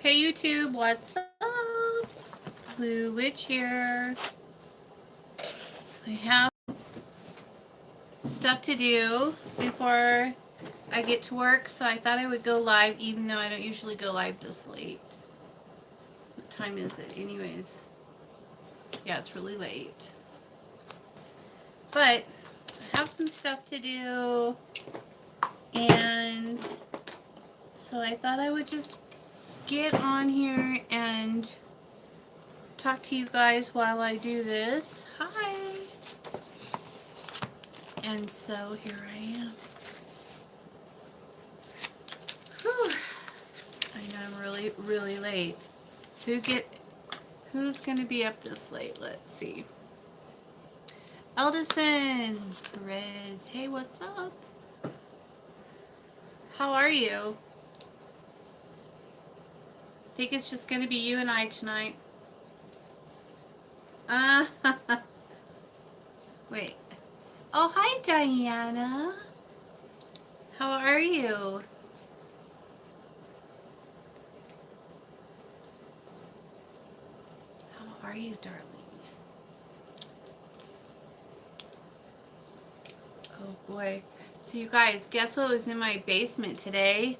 Hey YouTube, what's up? Blue Witch here. I have stuff to do before I get to work, so I thought I would go live even though I don't usually go live this late. What time is it anyways? Yeah, it's really late. But I have some stuff to do, and so I thought I would just get on here and talk to you guys while I do this. Hi! And so here I am. Whew. I know I'm really late. Who's gonna be up this late? Let's see. Eldison, Perez. Hey, what's up? How are you? Think it's just gonna be you and I tonight. Wait. Oh, hi, Diana. How are you? How are you, darling? Oh boy. So you guys, guess what was in my basement today?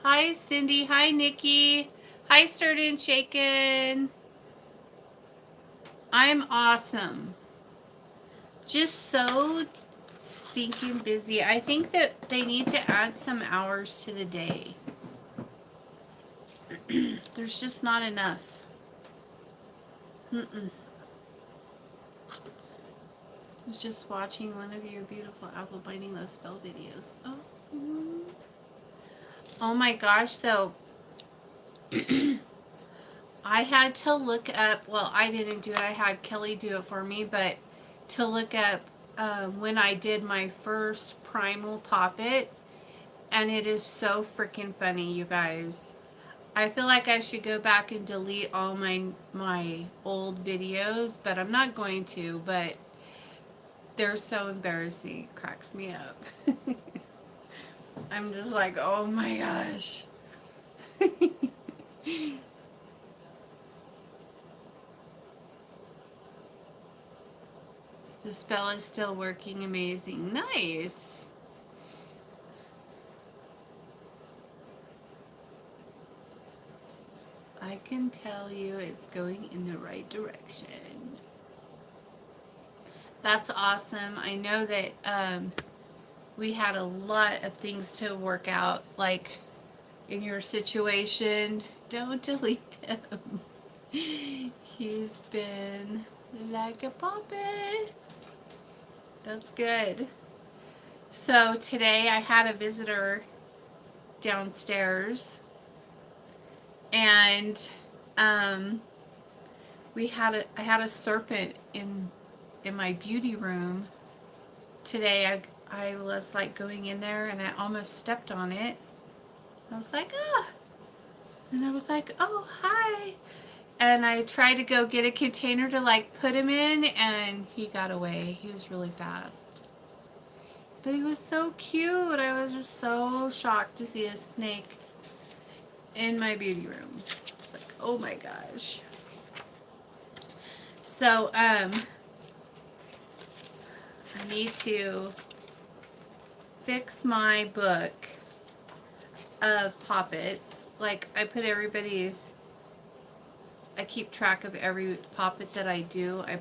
Hi, Cindy. Hi, Nikki. Hi, Stirred and Shaken. I'm awesome. Just so stinking busy. I think that they need to add some hours to the day. There's just not enough. I was just watching one of your beautiful apple binding love spell videos. Oh my gosh, so I had to look up, well, I didn't do it, I had Kelly do it for me, but to look up when I did my first primal poppet, and it is so freaking funny, you guys. I feel like I should go back and delete all my old videos, but I'm not going to, but they're so embarrassing. It cracks me up. I'm just like, oh my gosh. The spell is still working amazing. Nice. I can tell you it's going in the right direction. That's awesome. I know that we had a lot of things to work out, like in your situation. Don't delete him. He's been like a puppet. That's good. So today I had a visitor downstairs, and I had a serpent in my beauty room today. I was like going in there and I almost stepped on it. I was like, ah. And I was like, oh, hi. And I tried to go get a container to like put him in, and he got away. He was really fast. But he was so cute. I was just so shocked to see a snake in my beauty room. It's like, oh my gosh. So, I need to fix my book of poppets. Like, I keep track of every poppet that I do. I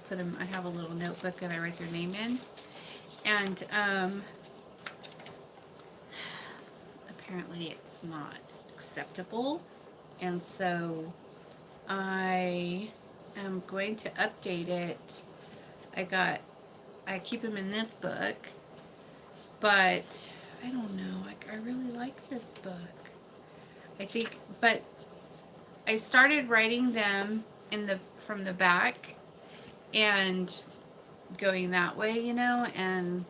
have a little notebook and I write their name in. And, apparently it's not acceptable. And so I am going to update it. I keep them in this book, but I don't know. I really like this book. I think, but I started writing them from the back and going that way, you know, and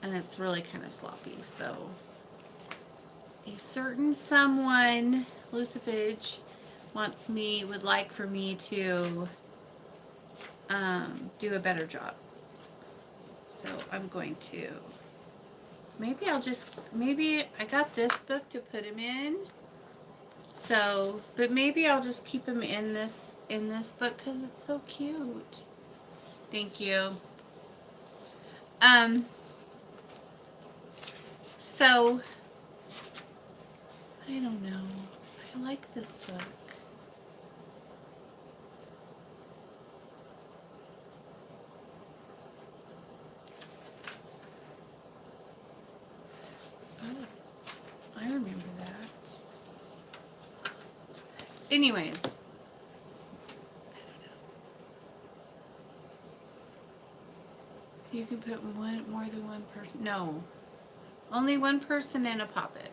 it's really kind of sloppy. So a certain someone, Lucifage, would like for me to do a better job. So I'm going to, maybe I got this book to put him in. So, but maybe I'll just keep him in this book because it's so cute. Thank you. So I don't know. I like this book. Oh, I remember that. Anyways, I don't know. You can put more than one person. No, only one person in a poppet.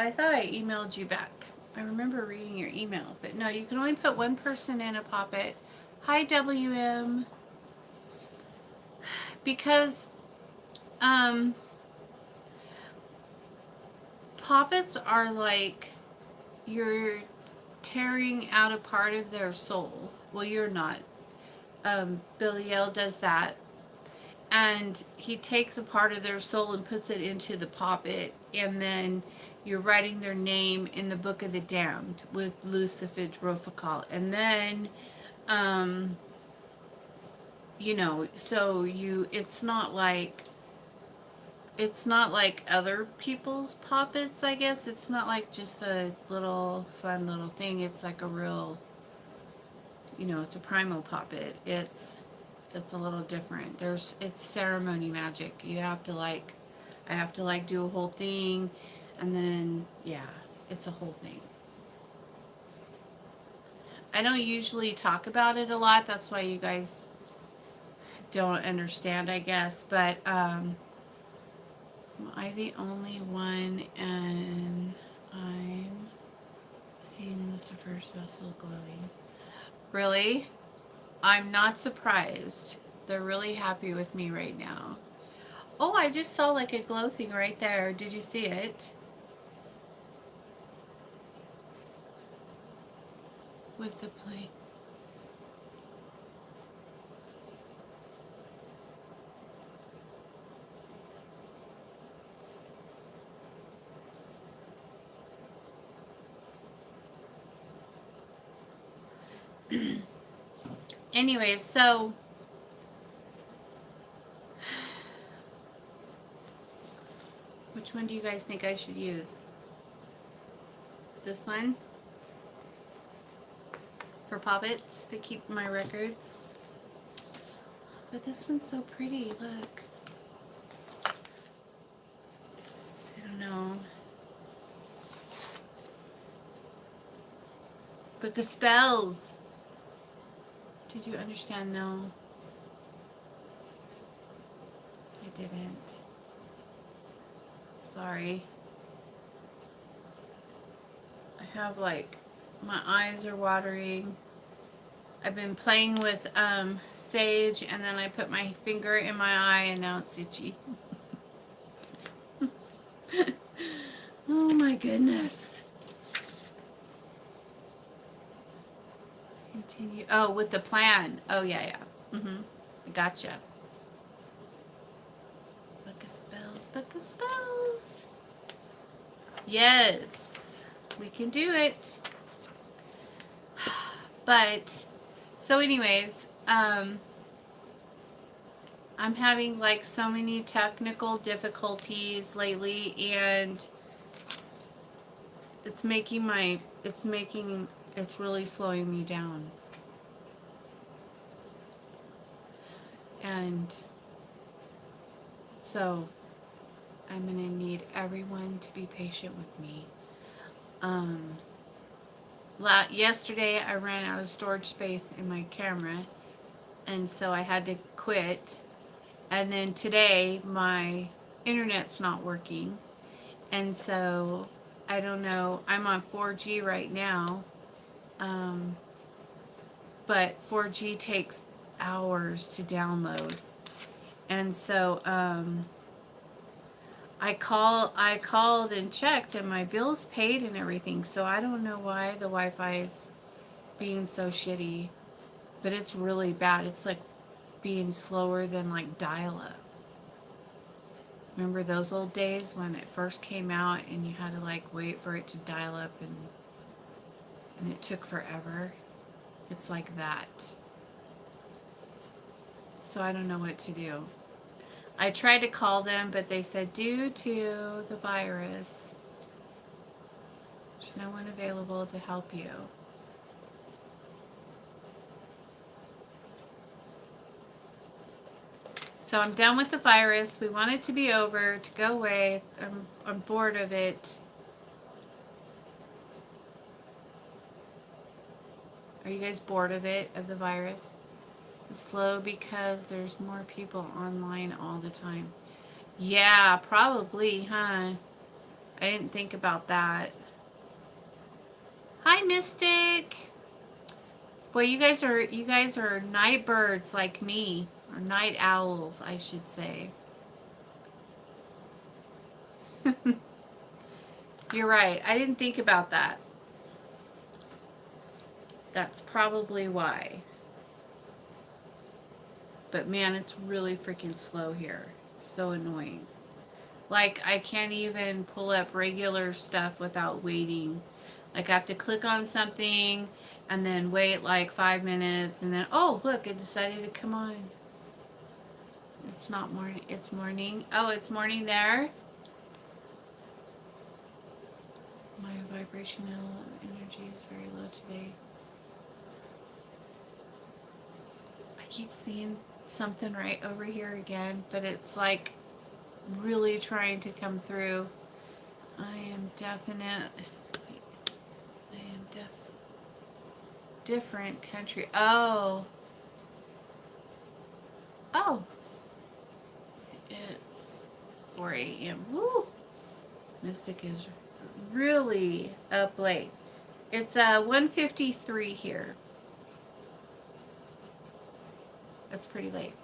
I thought I emailed you back. I remember reading your email, but no, you can only put one person in a poppet. Hi, WM. Because, poppets are like you're tearing out a part of their soul. Well, you're not. Billy L does that. And he takes a part of their soul and puts it into the poppet, and then you're writing their name in the Book of the Damned with Lucifage Rofikal. And then, so it's not like other people's poppets, I guess. It's not like just a little fun little thing. It's like a real, it's a primal poppet. It's a little different. It's ceremony magic. I have to do a whole thing, and then it's a whole thing. I don't usually talk about it a lot. That's why you guys don't understand, I guess. But am I the only one? And I'm seeing Lucifer's vessel glowing. Really? I'm not surprised. They're really happy with me right now. Oh, I just saw like a glow thing right there. Did you see it? With the plane. Anyways, so which one do you guys think I should use? This one? For poppets to keep my records. But this one's so pretty, look. I don't know. Book of Spells. Did you understand? No. I didn't. Sorry. I have my eyes are watering. I've been playing with sage, and then I put my finger in my eye and now it's itchy. Oh my goodness. Continue. Oh, with the plan. Oh yeah. Gotcha. Book of Spells. Book of Spells. Yes, we can do it. But so anyways, I'm having so many technical difficulties lately, and it's really slowing me down. And so I'm going to need everyone to be patient with me. Yesterday I ran out of storage space in my camera, and so I had to quit. And then today my internet's not working, and so I don't know. I'm on 4G right now, but 4G takes hours to download, and so I called and checked, and my bill's paid and everything, so I don't know why the Wi-Fi is being so shitty, but it's really bad. It's like being slower than dial-up. Remember those old days when it first came out and you had to like wait for it to dial up and it took forever? It's like that. So I don't know what to do. I tried to call them, but they said due to the virus, there's no one available to help you. So I'm done with the virus. We want it to be over, to go away. I'm bored of it. Are you guys bored of it, of the virus? It's slow because there's more people online all the time. Yeah, probably, huh? I didn't think about that. Hi, Mystic. Boy, you guys are night birds like me, or night owls, I should say. You're right. I didn't think about that. That's probably why. But man, it's really freaking slow here. It's so annoying. Like, I can't even pull up regular stuff without waiting. Like, I have to click on something and then wait like 5 minutes and then, oh, look, it decided to come on. It's not morning. It's morning. Oh, it's morning there. My vibrational energy is very low today. I keep seeing something right over here again, but it's like really trying to come through. I am different country. Oh. Oh. It's 4 a.m. Woo. Mystic is really up late. It's 1:53 here. That's pretty late.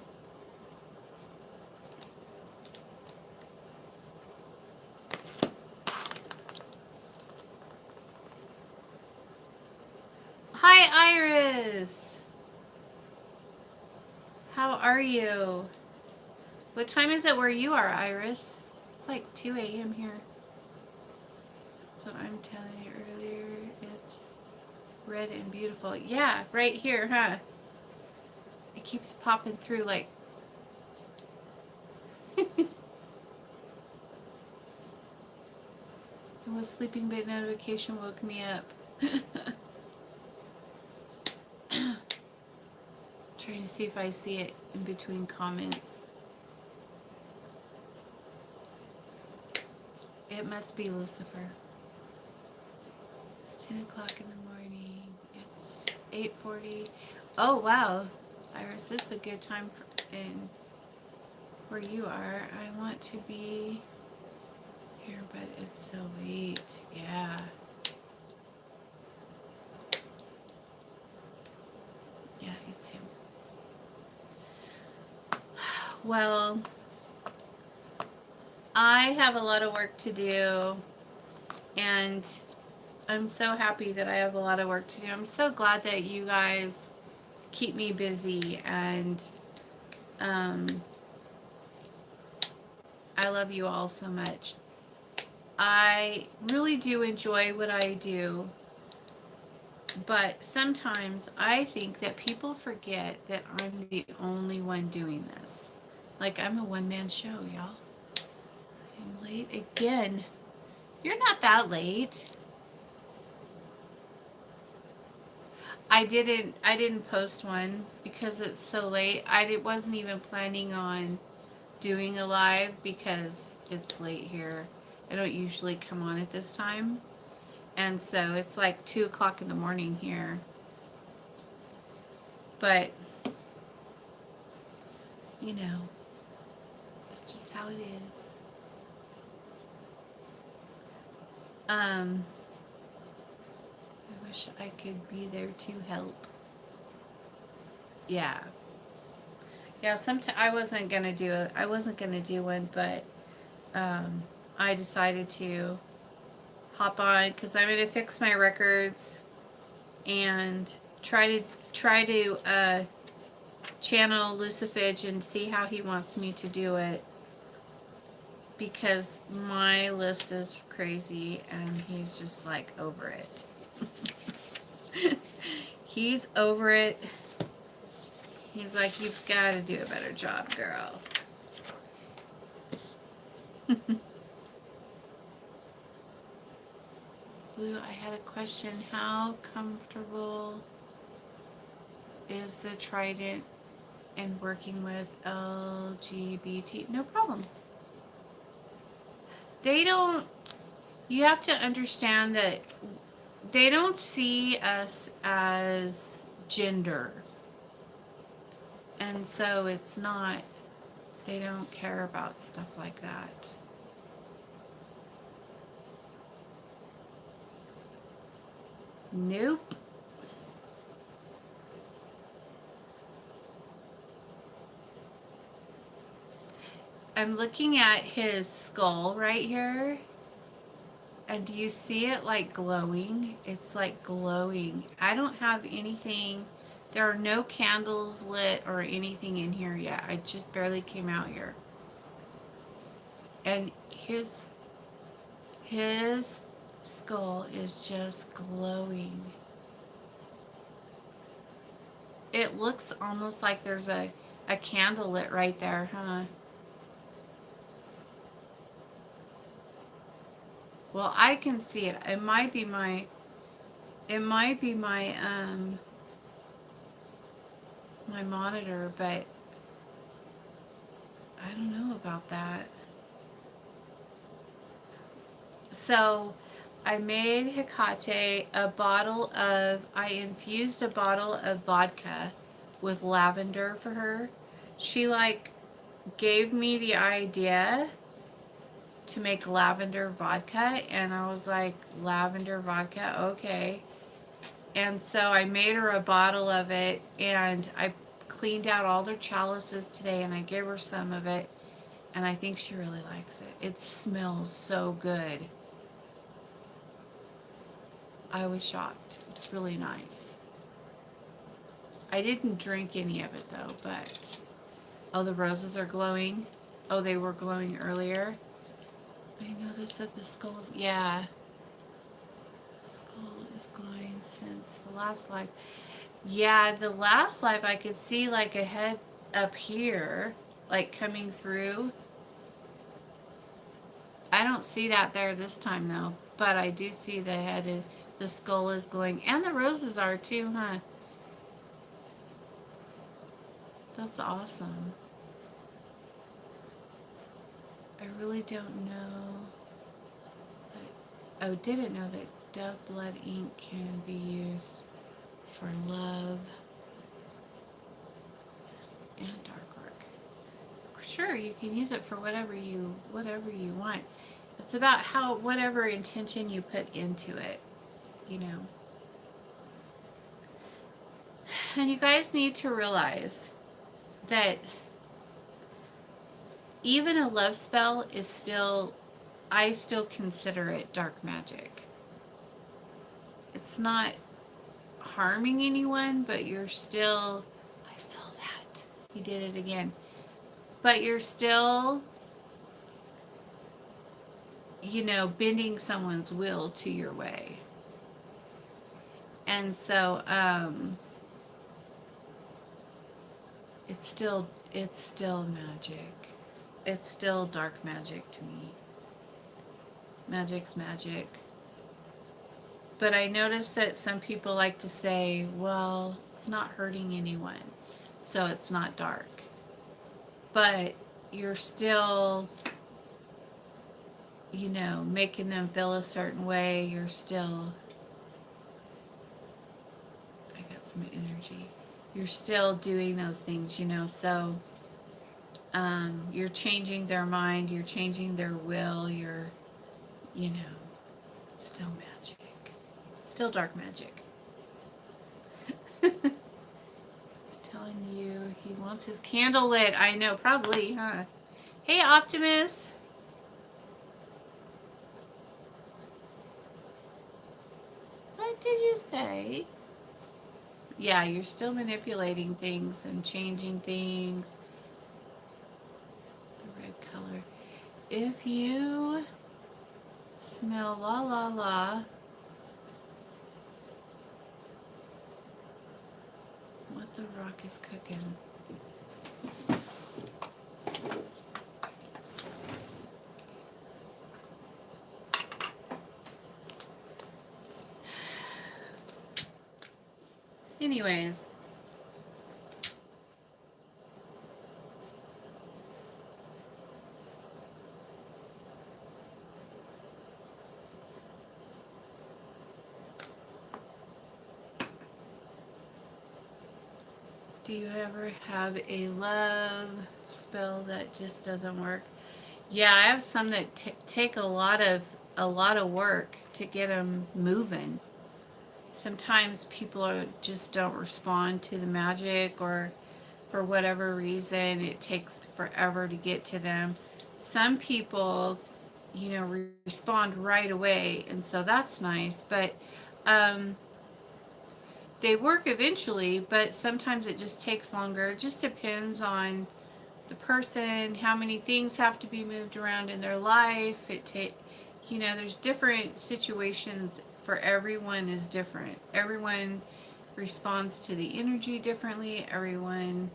Hi, Iris. How are you? What time is it where you are, Iris? It's like 2 a.m. here. That's what I'm telling you earlier. It's red and beautiful. Yeah, right here, huh? It keeps popping through like... I was sleeping, but notification woke me up. Trying to see if I see it in between comments. It must be Lucifer. It's 10 o'clock in the morning. It's 8:40. Oh, wow. Iris, it's a good time in where you are. I want to be here, but it's so late. Yeah. Yeah, it's him. Well, I have a lot of work to do, and I'm so happy that I have a lot of work to do. I'm so glad that you guys keep me busy, and I love you all so much. I really do enjoy what I do, but sometimes I think that people forget that I'm the only one doing this. Like, I'm a one-man show, y'all. I'm late again. You're not that late. I didn't post one because it's so late. Wasn't even planning on doing a live because it's late here. I don't usually come on at this time. And so it's like 2 o'clock in the morning here. But, you know, that's just how it is. I wish I could be there to help. Yeah. Yeah, I wasn't gonna do one, but I decided to hop on because I'm gonna fix my records and try to channel Lucifage and see how he wants me to do it. because my list is crazy and he's just like over it. He's over it. He's like, you've got to do a better job, girl. Blue, I had a question. How comfortable is the Trident in working with LGBT? No problem. They don't, you have to understand that they don't see us as gender. And so it's not, they don't care about stuff like that. Nope. I'm looking at his skull right here. And do you see it like glowing? It's like glowing. I don't have anything. There are no candles lit or anything in here yet. I just barely came out here. And his skull is just glowing. It looks almost like there's a candle lit right there, huh? Well, I can see it. It might be my my monitor, but I don't know about that. So I made Hecate I infused a bottle of vodka with lavender for her. She like gave me the idea to make lavender vodka, and I was like, lavender vodka, okay. And so I made her a bottle of it, and I cleaned out all their chalices today, and I gave her some of it, and I think she really likes it. It smells so good. I was shocked. It's really nice. I didn't drink any of it though, but oh, the roses are glowing. Oh, they were glowing earlier. I noticed that the skull is, yeah. The skull is glowing since the last life. Yeah, the last life I could see like a head up here, like coming through. I don't see that there this time though, but I do see the head, the skull is glowing, and the roses are too, huh? That's awesome. I really don't know that, oh, didn't know that Dove Blood ink can be used for love and dark work. Sure, you can use it for whatever you want. It's about how, whatever intention you put into it, you know. And you guys need to realize that even a love spell is still, I still consider it dark magic. It's not harming anyone, but you're still, I saw that. He did it again. But you're still, you know, bending someone's will to your way. And so, it's still magic. It's still dark magic to me. Magic's magic. But I noticed that some people like to say, well, it's not hurting anyone, so it's not dark. But you're still, you know, making them feel a certain way. You're still, I got some energy. You're still doing those things, you know, so you're changing their mind, you're changing their will, you're, you know, it's still magic. It's still dark magic. He's telling you he wants his candle lit. I know, probably, huh? Hey, Optimus. What did you say? Yeah, you're still manipulating things and changing things. The red color. if you smell la la la, what the rock is cooking. Anyways, do you ever have a love spell that just doesn't work? Yeah, I have some that take a lot of work to get them moving. Sometimes just don't respond to the magic, or for whatever reason it takes forever to get to them. Some people, respond right away, and so that's nice, but um, they work eventually, but sometimes it just takes longer. It just depends on the person, how many things have to be moved around in their life. There's different situations. For everyone is different. Everyone responds to the energy differently. Everyone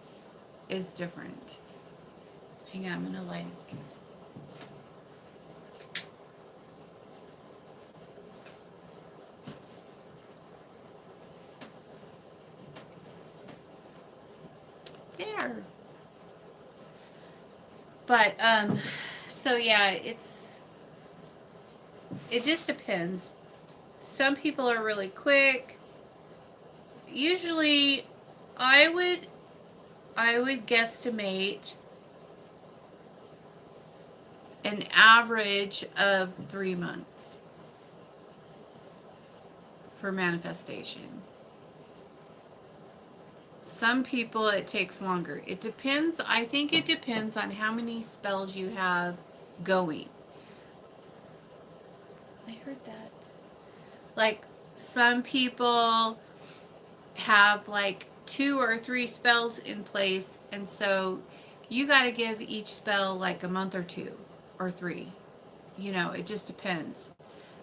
is different. Hang on, I'm gonna light his candle. There. But so yeah, it just depends. Some people are really quick. Usually I would guesstimate an average of 3 months for manifestation. Some people it takes longer. It depends. I think it depends on how many spells you have going. I heard that. Like, some people have like 2 or 3 spells in place, and so you got to give each spell like a month or 2 or 3. It just depends.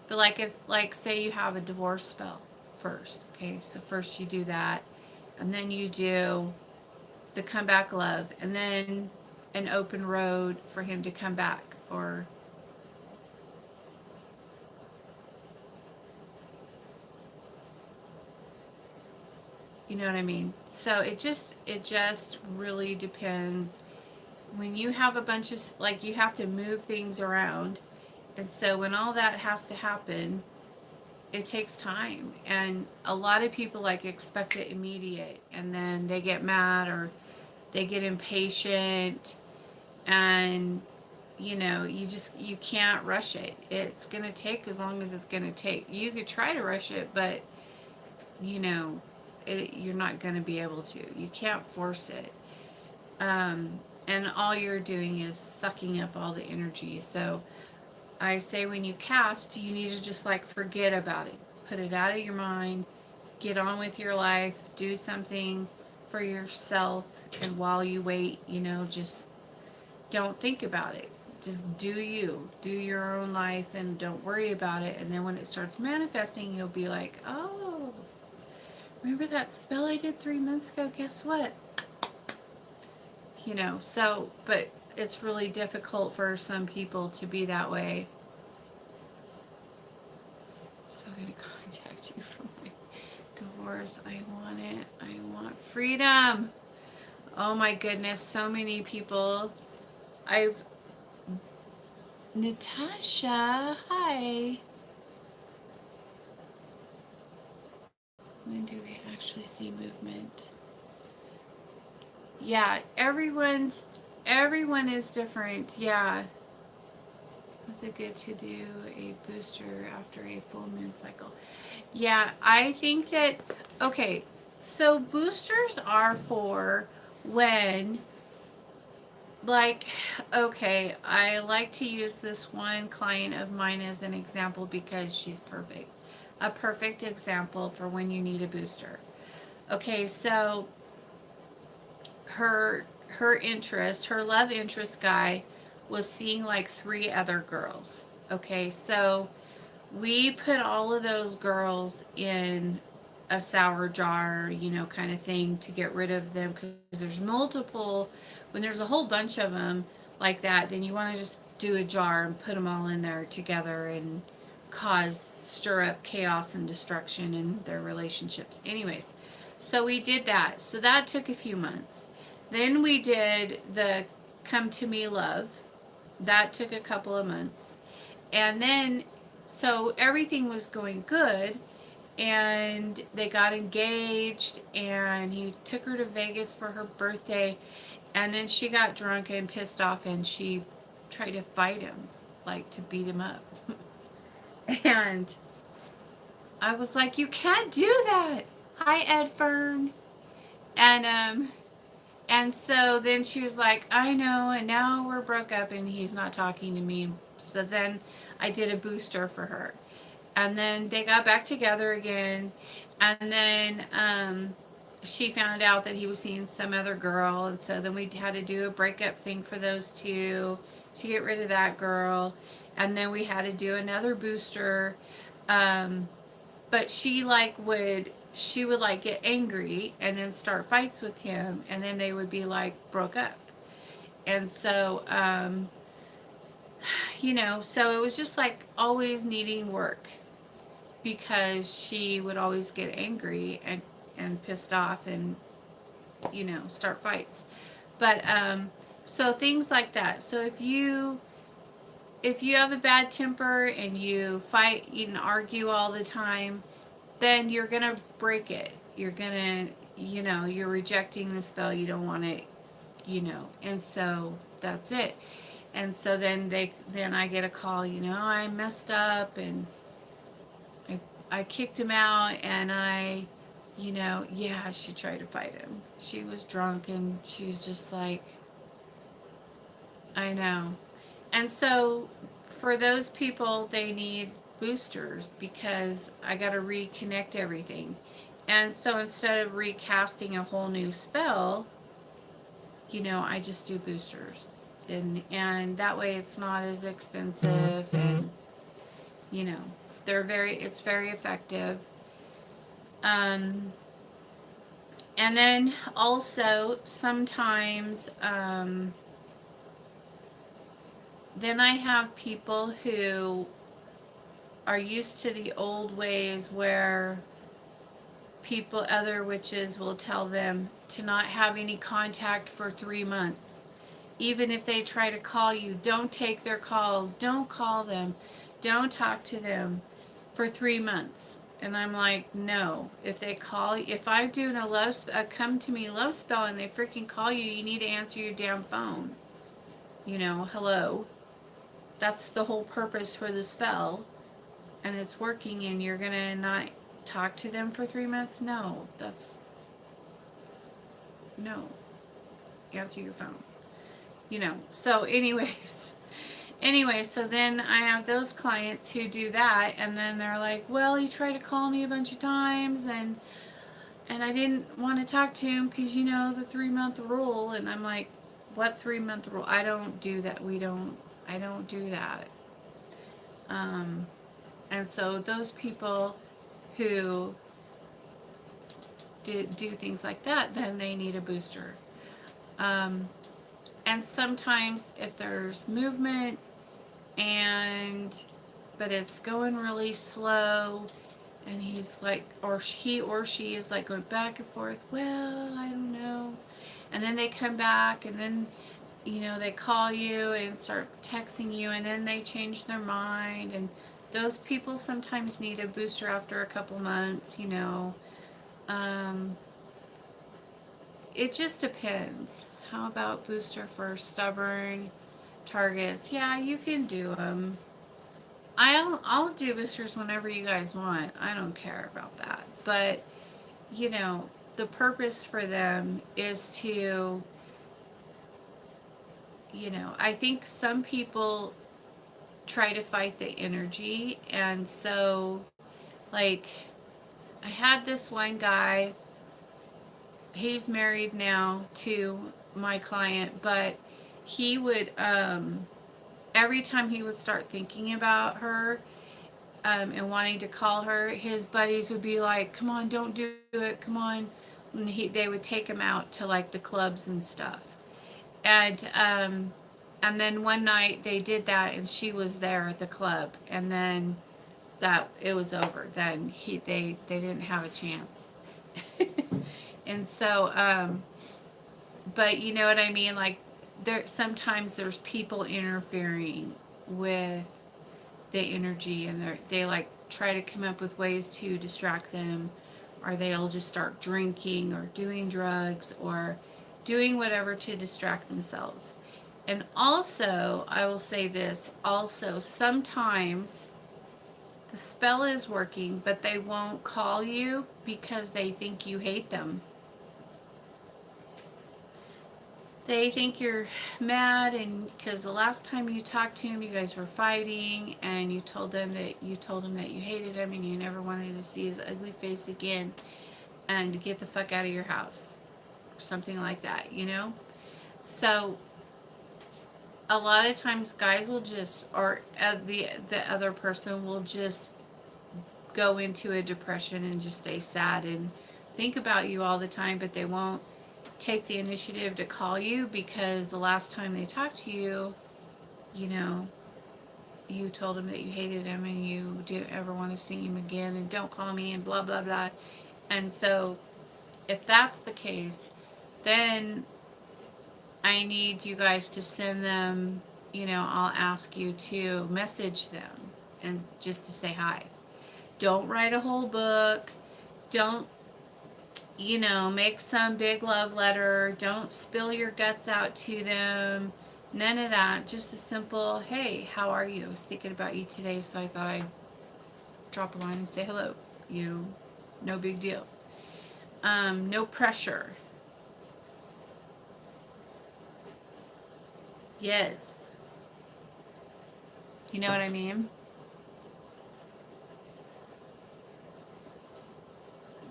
But like say you have a divorce spell first, okay? So first you do that, and then you do the comeback love, and then an open road for him to come back, or you know what I mean? So it just really depends. When you have a bunch of, like, you have to move things around, and so when all that has to happen, it takes time, and a lot of people like expect it immediate, and then they get mad or they get impatient, and you can't rush it. It's going to take as long as it's going to take. You could try to rush it, but you're not going to be able to. You can't force it. And all you're doing is sucking up all the energy. So I say when you cast, you need to just like forget about it. Put it out of your mind. Get on with your life. Do something for yourself. And while you wait, just don't think about it. Just do you. Do your own life and don't worry about it. And then when it starts manifesting, you'll be like, oh, remember that spell I did 3 months ago? Guess what? But it's really difficult for some people to be that way. So I'm going to contact you for my divorce. I want it. I want freedom. Oh my goodness, so many people. Natasha, hi. When do we actually see movement? Yeah, everyone is different. Yeah. Is it good to do a booster after a full moon cycle? Yeah, I think that, okay, so boosters are for when, like, okay, I like to use this one client of mine as an example because she's perfect. A perfect example for when you need a booster. Okay, so her love interest guy was seeing like 3 other girls. Okay, so we put all of those girls in a sour jar, kind of thing, to get rid of them, because there's multiple. When there's a whole bunch of them like that, then you want to just do a jar and put them all in there together and stir up chaos and destruction in their relationships. Anyways, so we did that. So that took a few months. Then we did the Come to Me Love. That took a couple of months. And then, so everything was going good, and they got engaged, and he took her to Vegas for her birthday, and then she got drunk and pissed off, and she tried to fight him, like to beat him up. And I was like, you can't do that. Hi, Ed Fern. And so then she was like, I know, and now we're broke up and he's not talking to me. So then I did a booster for her. And then they got back together again. And then she found out that he was seeing some other girl. And so then we had to do a breakup thing for those two to get rid of that girl. And then we had to do another booster. But she would like get angry and then start fights with him, and then they would be like broke up. And so so it was just like always needing work, because she would always get angry and pissed off and start fights. But so things like that. So if you have a bad temper and you fight and argue all the time, then you're going to break it. You're going to, you're rejecting the spell. You don't want it, and so that's it. And so then I get a call, I messed up and I kicked him out, and she tried to fight him. She was drunk, and she's just like, I know. And so for those people, they need boosters, because I got to reconnect everything. And so instead of recasting a whole new spell, I just do boosters. And that way it's not as expensive, and it's very effective. And then also sometimes then I have people who are used to the old ways, where other witches will tell them to not have any contact for 3 months. Even if they try to call you, don't take their calls, don't call them, don't talk to them for 3 months. And I'm like, no. If I'm doing a come to me love spell and they freaking call you, you need to answer your damn phone. Hello. That's the whole purpose for the spell. And it's working, and you're gonna not talk to them for 3 months? No. No. Answer your phone. So so then I have those clients who do that, and then they're like, well, he tried to call me a bunch of times, and I didn't want to talk to him because the 3-month rule. And I'm like, what 3-month rule? I don't do that. I don't do that. And so those people who do things like that, then they need a booster. And sometimes if there's movement but it's going really slow, and he's like, or he or she is like going back and forth, well, I don't know. And then they come back, and then they call you and start texting you, and then they change their mind. And those people sometimes need a booster after a couple months. It just depends. How about booster for stubborn targets? Yeah, you can do them. I'll do boosters whenever you guys want. I don't care about that. But the purpose for them is to, I think some people try to fight the energy. And so, like, I had this one guy, he's married now to my client, but he would every time he would start thinking about her, and wanting to call her, his buddies would be like, "Come on, don't do it, come on." And they would take him out to like the clubs and stuff. And then one night they did that, and she was there at the club, and then that it was over. Then they didn't have a chance. And so, but you know what I mean? Like, sometimes there's people interfering with the energy, and they like try to come up with ways to distract them, or they'll just start drinking or doing drugs or doing whatever to distract themselves. And also, I will say this also, sometimes the spell is working, but they won't call you because they think you hate them. They think you're mad, and because the last time you talked to him, you guys were fighting, and you told him that you hated him, and you never wanted to see his ugly face again, and to get the fuck out of your house, or something like that, you know. So a lot of times, guys will just, or the other person will just go into a depression and just stay sad and think about you all the time, but they won't take the initiative to call you because the last time they talked to you, you know, you told them that you hated him and you didn't ever want to see him again, and don't call me, and blah blah blah. And so if that's the case, then I need you guys to send them, I'll ask you to message them and just to say hi. Don't write a whole book. Don't make some big love letter. Don't spill your guts out to them. None of that. Just a simple, hey, how are you? I was thinking about you today, so I thought I'd drop a line and say hello. No big deal. No pressure. Yes. You know what I mean?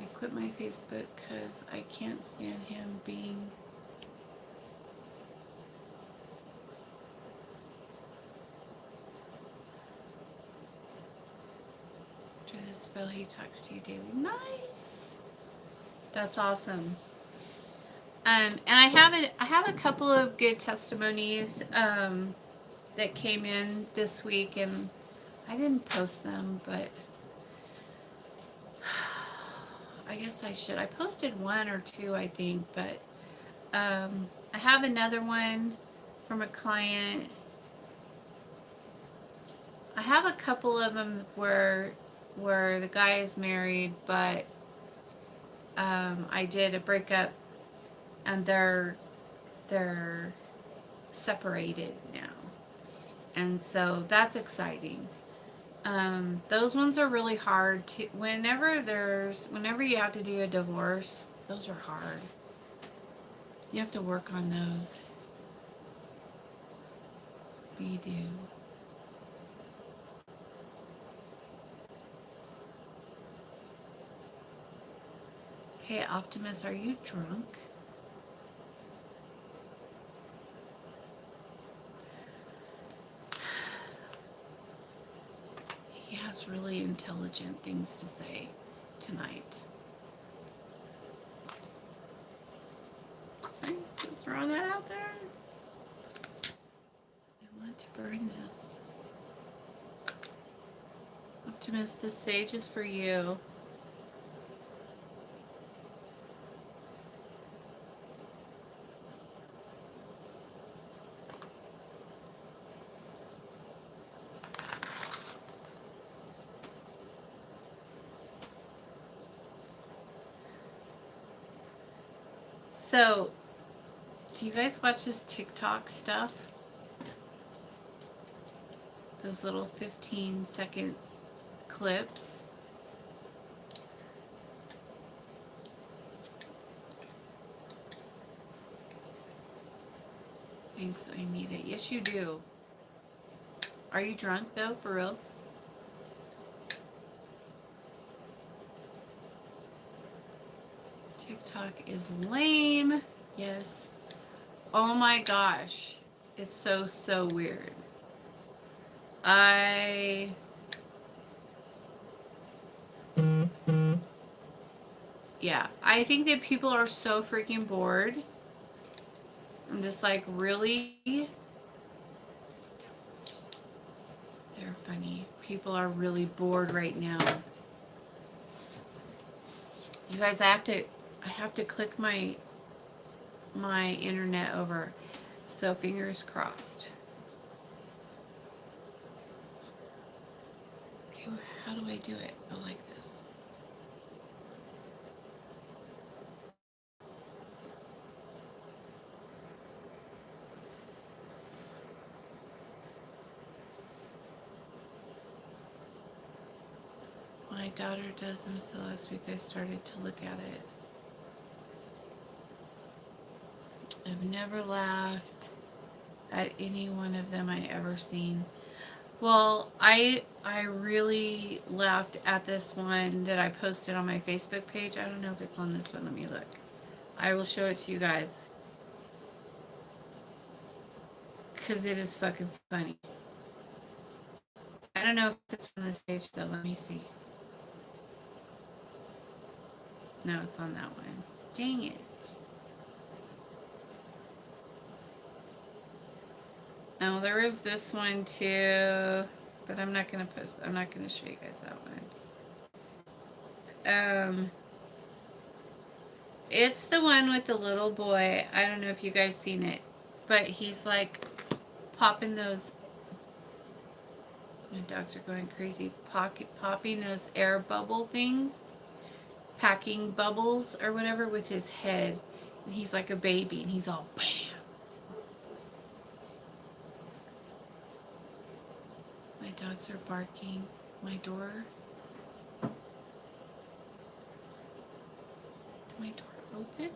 I quit my Facebook because I can't stand him being... After this spell, he talks to you daily. Nice. That's awesome. And I have a couple of good testimonies that came in this week, and I didn't post them, but I guess I should. I posted one or two, I think, but I have another one from a client. I have a couple of them where the guy is married, but I did a breakup, and they're separated now, and so that's exciting. Those ones are really hard to, whenever you have to do a divorce, those are hard. You have to work on those. You do. Hey, Optimus, are you drunk? He has really intelligent things to say tonight. So, just throwing that out there. I want to burn this. Optimus, this sage is for you. So, do you guys watch this TikTok stuff? Those little 15-second clips. Thanks, I need it. Yes, you do. Are you drunk, though, for real? TikTok is lame. Yes. Oh my gosh. It's so weird. Yeah, I think that people are so freaking bored. I'm just like, really? They're funny. People are really bored right now. You guys, I have to click my internet over. So fingers crossed. Okay, how do I do it? Oh, like this. My daughter does them, so last week I started to look at it. I've never laughed at any one of them I ever seen. Well, I really laughed at this one that I posted on my Facebook page. I don't know if it's on this one. Let me look. I will show it to you guys. Because it is fucking funny. I don't know if it's on this page though. Let me see. No, it's on that one. Dang it. Oh, there is this one too. But I'm not going to post. I'm not going to show you guys that one. It's the one with the little boy. I don't know if you guys seen it. But he's like popping those. My dogs are going crazy. Popping those air bubble things. Packing bubbles or whatever with his head. And he's like a baby. And he's all bam. My dogs are barking. My door. Did my door open?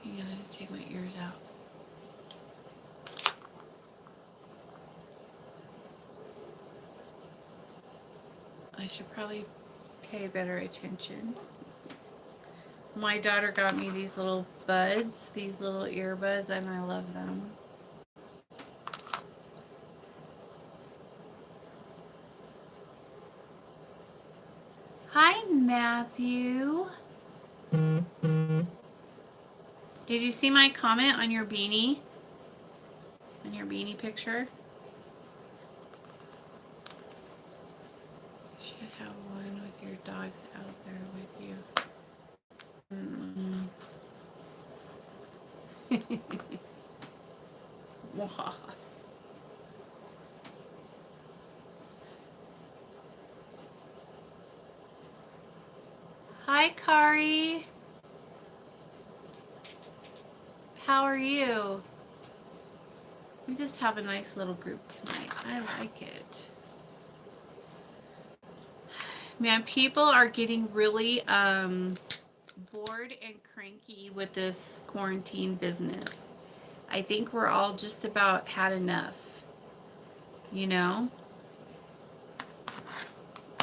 Hang on, I need to take my ears out. I should probably pay better attention. My daughter got me these little buds, these little earbuds, and I love them. Hi, Matthew. Did you see my comment on your beanie? On your beanie picture? You should have one with your dogs out there with you. Hi, Kari. How are you? We just have a nice little group tonight. I like it. Man, people are getting really bored and cranky with this quarantine business. I think we're all just about had enough. You know?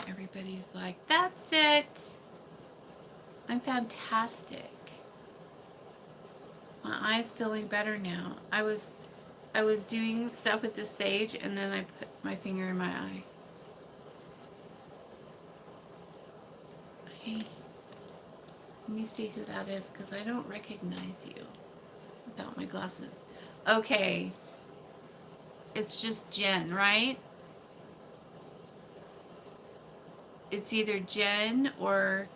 Everybody's like, that's it. I'm fantastic. My eye's feeling better now. I was doing stuff with the sage and then I put my finger in my eye. Hey, let me see who that is because I don't recognize you without my glasses. Okay. It's just Jen, right? It's either Jen or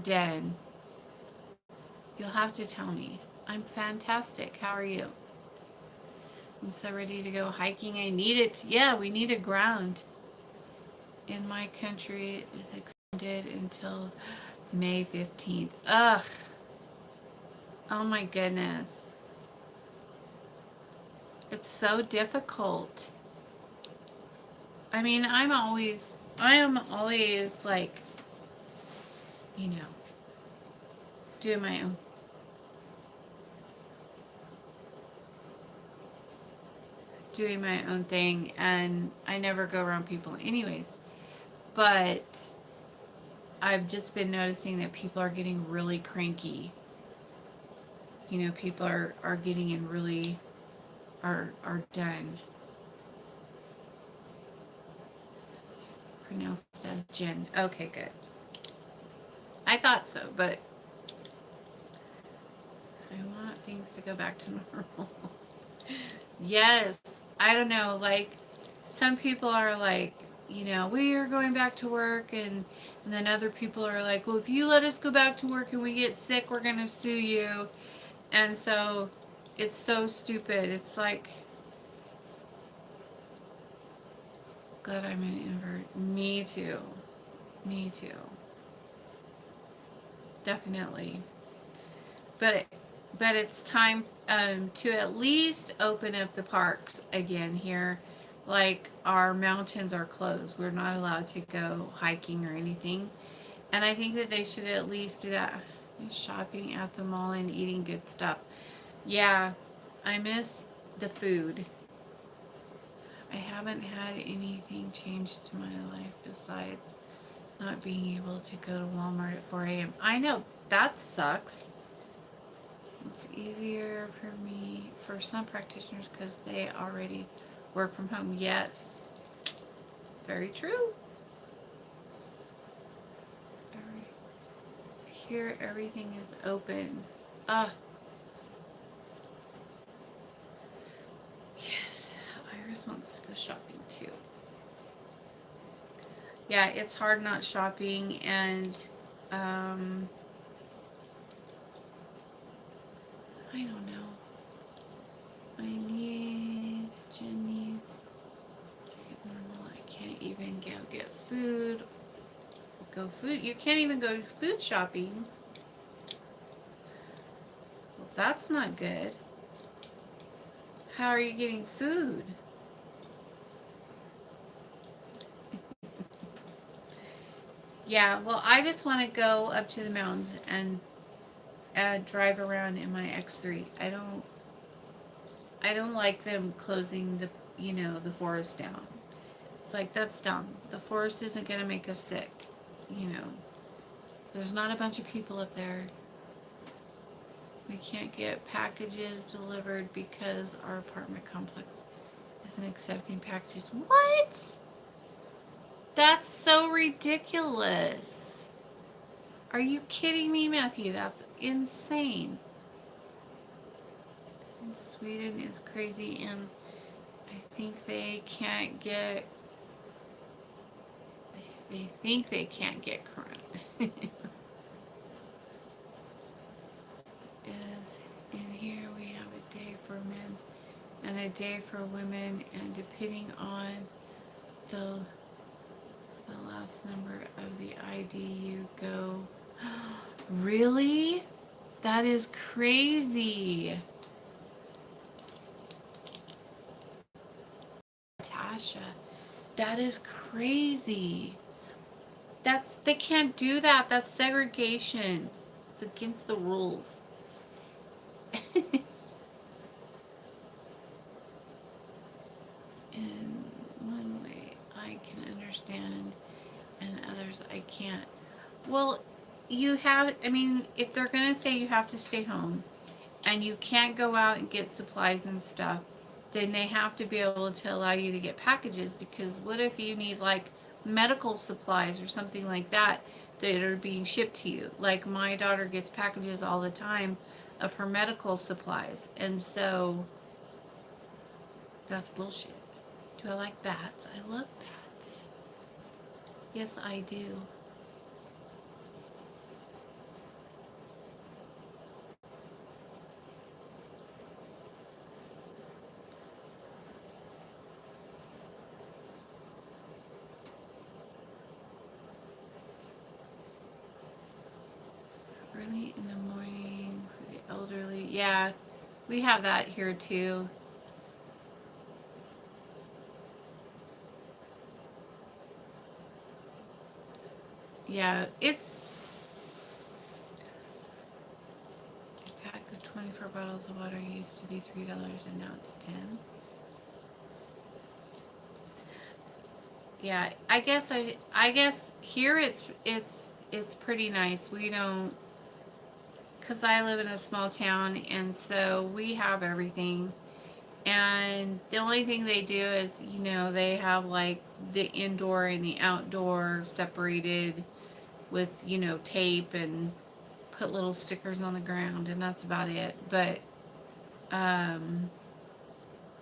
Den. You'll have to tell me. I'm fantastic. How are you? I'm so ready to go hiking. I need it. Yeah, we need a ground. In my country, it is extended until May 15th. Ugh. Oh my goodness. It's so difficult. I mean, I am always like, you know, doing my own thing, and I never go around people anyways. But I've just been noticing that people are getting really cranky. You know, people are getting in really, are done. It's pronounced as Jen. Okay, good. I thought so, but I want things to go back to normal. Yes. I don't know. Like, some people are like, you know, we are going back to work, and then other people are like, well, if you let us go back to work and we get sick, we're going to sue you. And so it's so stupid. It's like, glad I'm an invert. Me too. Me too. Definitely. But but it's time to at least open up the parks again here. Like, our mountains are closed. We're not allowed to go hiking or anything. And I think that they should at least do that. Shopping at the mall and eating good stuff. Yeah, I miss the food. I haven't had anything change to my life besides not being able to go to Walmart at 4 a.m. I know, that sucks. It's easier for me, for some practitioners, because they already work from home. Yes, very true. Here, everything is open. Yes, Iris wants to go shopping too. Yeah, it's hard not shopping, and I don't know. Jen needs to get normal. I can't even go get food. You can't even go food shopping. Well, that's not good. How are you getting food? Yeah, well, I just want to go up to the mountains and drive around in my X3. I don't like them closing the forest down. It's like, that's dumb. The forest isn't going to make us sick. You know, there's not a bunch of people up there. We can't get packages delivered because our apartment complex isn't accepting packages. What? That's so ridiculous. Are you kidding me, Matthew? That's insane. And Sweden is crazy, and I think they can't get. They think they can't get corona. Is in here we have a day for men and a day for women, and depending on the last number of the ID you go. Really? That is crazy. Tasha, that is crazy. They can't do that. That's segregation. It's against the rules. In one way I can understand, and others I can't. Well, if they're going to say you have to stay home and you can't go out and get supplies and stuff, then they have to be able to allow you to get packages, because what if you need, like, medical supplies or something like that are being shipped to you? Like, my daughter gets packages all the time of her medical supplies, and so that's bullshit. Do I like bats? I love bats. Yes, I do. Early in the morning for the elderly. Yeah, we have that here too. Yeah, it's a pack of 24 bottles of water used to be $3 and now it's 10. Yeah, I guess here it's pretty nice. We don't, cuz I live in a small town and so we have everything. And the only thing they do is, they have like the indoor and the outdoor separated with, tape and put little stickers on the ground, and that's about it. But um,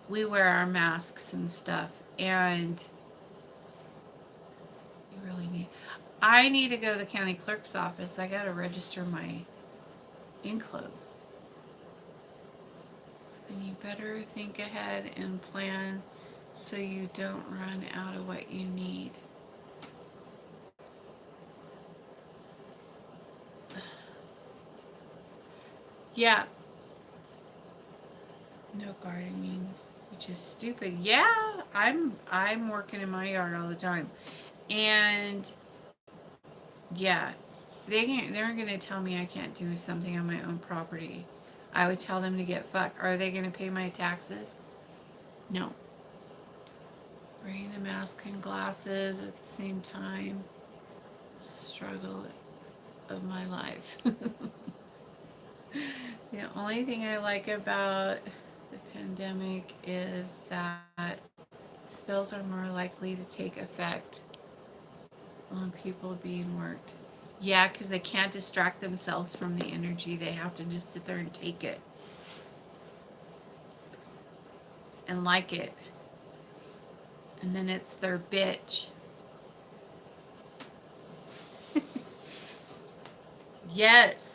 we wear our masks and stuff, and you really need. I need to go to the county clerk's office. I got to register my enclose. And you better think ahead and plan so you don't run out of what you need. Yeah, no gardening, which is stupid. Yeah, I'm working in my yard all the time. And yeah, they're gonna tell me I can't do something on my own property. I would tell them to get fucked. Are they gonna pay my taxes? No. Wearing the mask and glasses at the same time. It's a struggle of my life. The only thing I like about the pandemic is that spells are more likely to take effect on people being worked. Yeah, because they can't distract themselves from the energy. They have to just sit there and take it and like it. And then it's their bitch. Yes.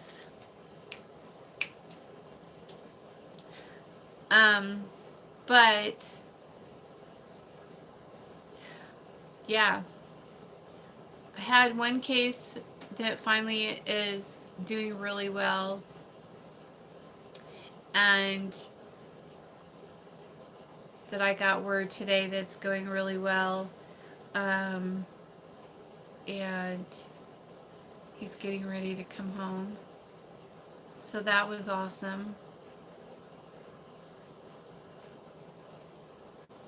But yeah, I had one case that finally is doing really well, and that I got word today that's going really well. Um, and he's getting ready to come home. So that was awesome.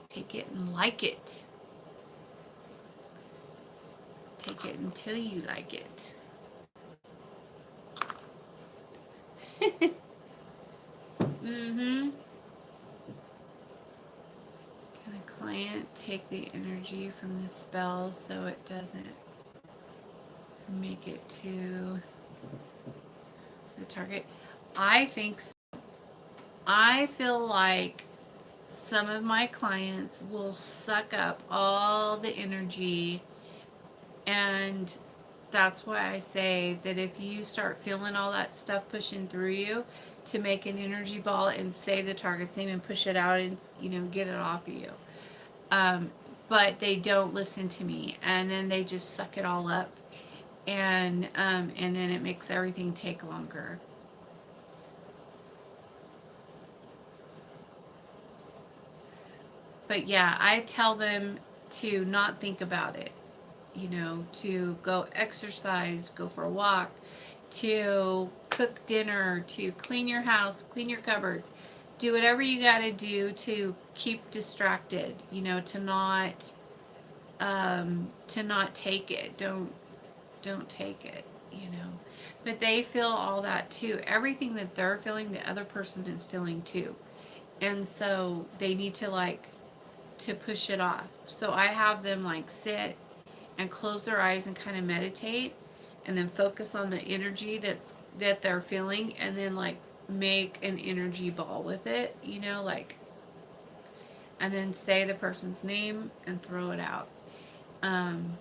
Take it and like it. Take it until you like it. Mm-hmm. Can a client take the energy from the spell so it doesn't make it to the target? I think so. I feel like some of my clients will suck up all the energy, and that's why I say that if you start feeling all that stuff pushing through you, to make an energy ball and say the target's name and push it out and get it off of you. um, but they don't listen to me, and then they just suck it all up, and then it makes everything take longer. But yeah, I tell them to not think about it, to go exercise, go for a walk, to cook dinner, to clean your house, clean your cupboards, do whatever you got to do to keep distracted, to not take it. Don't take it, But they feel all that too. Everything that they're feeling, the other person is feeling too. And so they need to to push it off. So I have them sit and close their eyes and kind of meditate, and then focus on the energy that they're feeling, and then make an energy ball with it, and then say the person's name and throw it out. Um,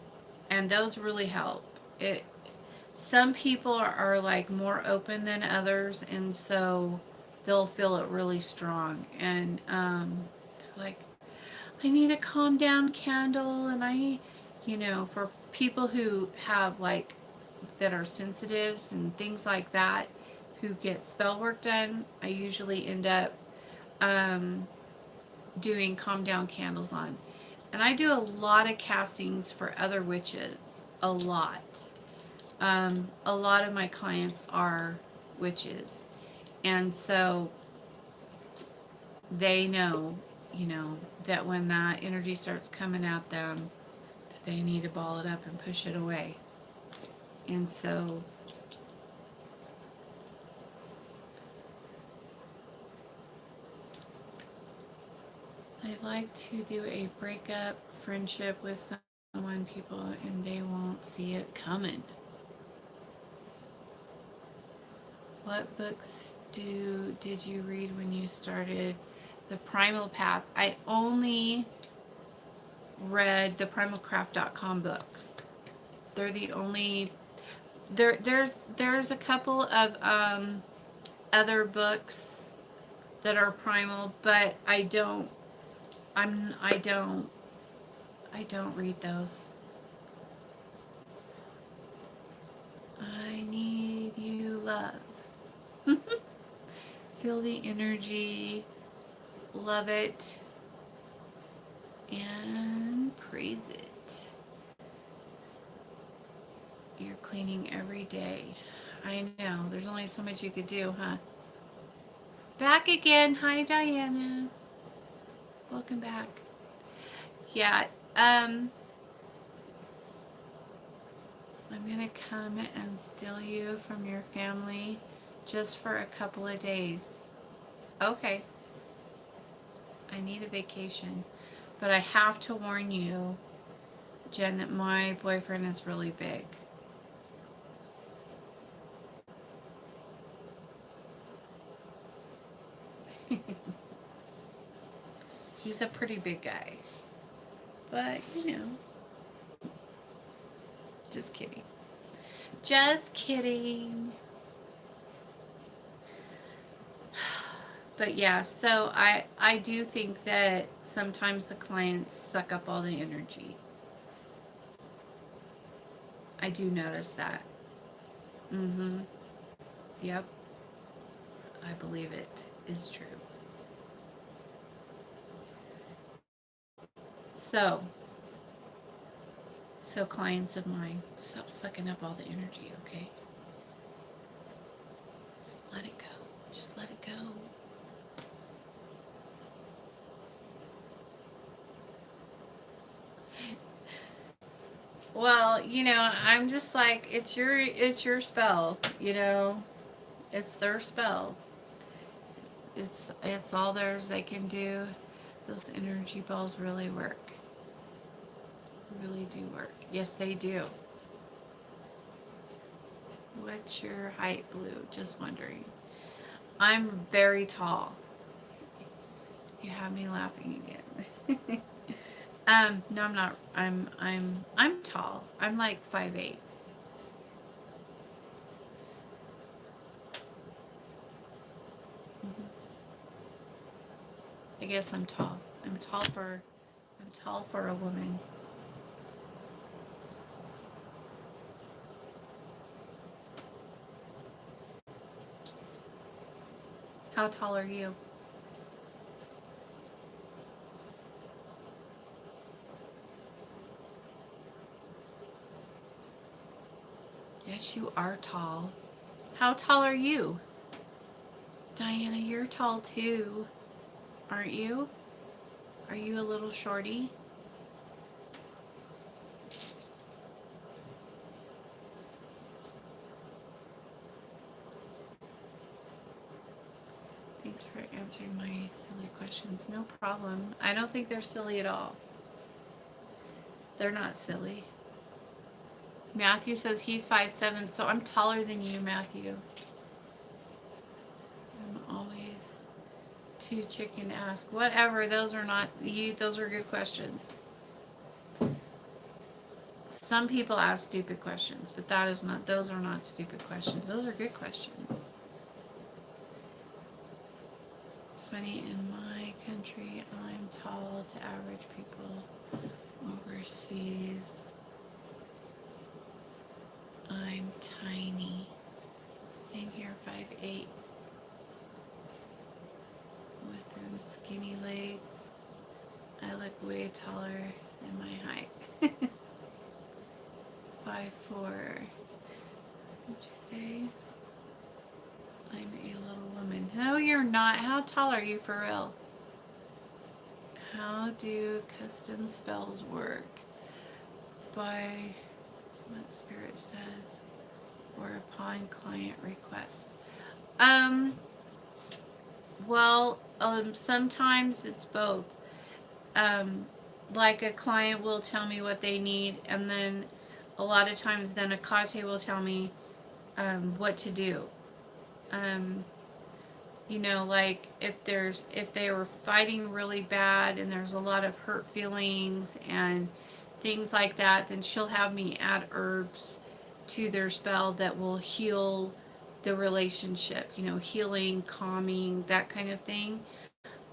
and those really help. It Some people are more open than others, and so they'll feel it really strong, and like, I need a calm down candle, and for people who have that are sensitives and things like that, who get spell work done, I usually end up um, doing calm down candles on. And I do a lot of castings for other witches. A lot. A lot of my clients are witches. And so they know, that when that energy starts coming at them, they need to ball it up and push it away. And so I like to do a breakup friendship with someone, people, and they won't see it coming. What books did you read when you started the Primal Path? I only read the primalcraft.com books. They're the only there's a couple of other books that are primal, but I don't read those. I need you, love. Feel the energy, love it, and praise it. You're cleaning every day. I know, there's only so much you could do, huh? Back again. Hi, Diana. Welcome back. Yeah, I'm gonna come and steal you from your family just for a couple of days. Okay. I need a vacation. But I have to warn you, Jen, that my boyfriend is really big. He's a pretty big guy. But, you know. Just kidding. Just kidding. But yeah, so I do think that sometimes the clients suck up all the energy. I do notice that. Mm-hmm. Yep. I believe it is true. So clients of mine, stop sucking up all the energy, okay? Let it go. Just let it go. Well, you know, I'm just like, it's your spell, you know. It's their spell. It's all theirs. They can do. Those energy balls really work. Really do work. Yes, they do. What's your height, Blue? Just wondering. I'm very tall. You have me laughing again. No, I'm not. I'm tall. I'm like 5'8". I guess I'm tall. I'm tall for a woman. How tall are you? Yes, you are tall. How tall are you? Diana, you're tall too. Aren't you? Are you a little shorty? Thanks for answering my silly questions. No problem. I don't think they're silly at all. They're not silly. Matthew says he's 5'7", so I'm taller than you, Matthew. I'm always too chicken to ask. Whatever, those are not you. Those are good questions. Some people ask stupid questions, but those are not stupid questions. Those are good questions. It's funny, in my country, I'm tall to average people. Overseas, I'm tiny. Same here, 5'8". With them skinny legs, I look way taller than my height. 5'4". What'd you say? I'm a little woman. No, you're not. How tall are you for real? How do custom spells work? by what Spirit says, or upon client request. Well, sometimes it's both. Like a client will tell me what they need, and then a lot of times then Akate will tell me what to do. You know, like if they were fighting really bad and there's a lot of hurt feelings and things like that, then she'll have me add herbs to their spell that will heal the relationship, you know, healing, calming, that kind of thing.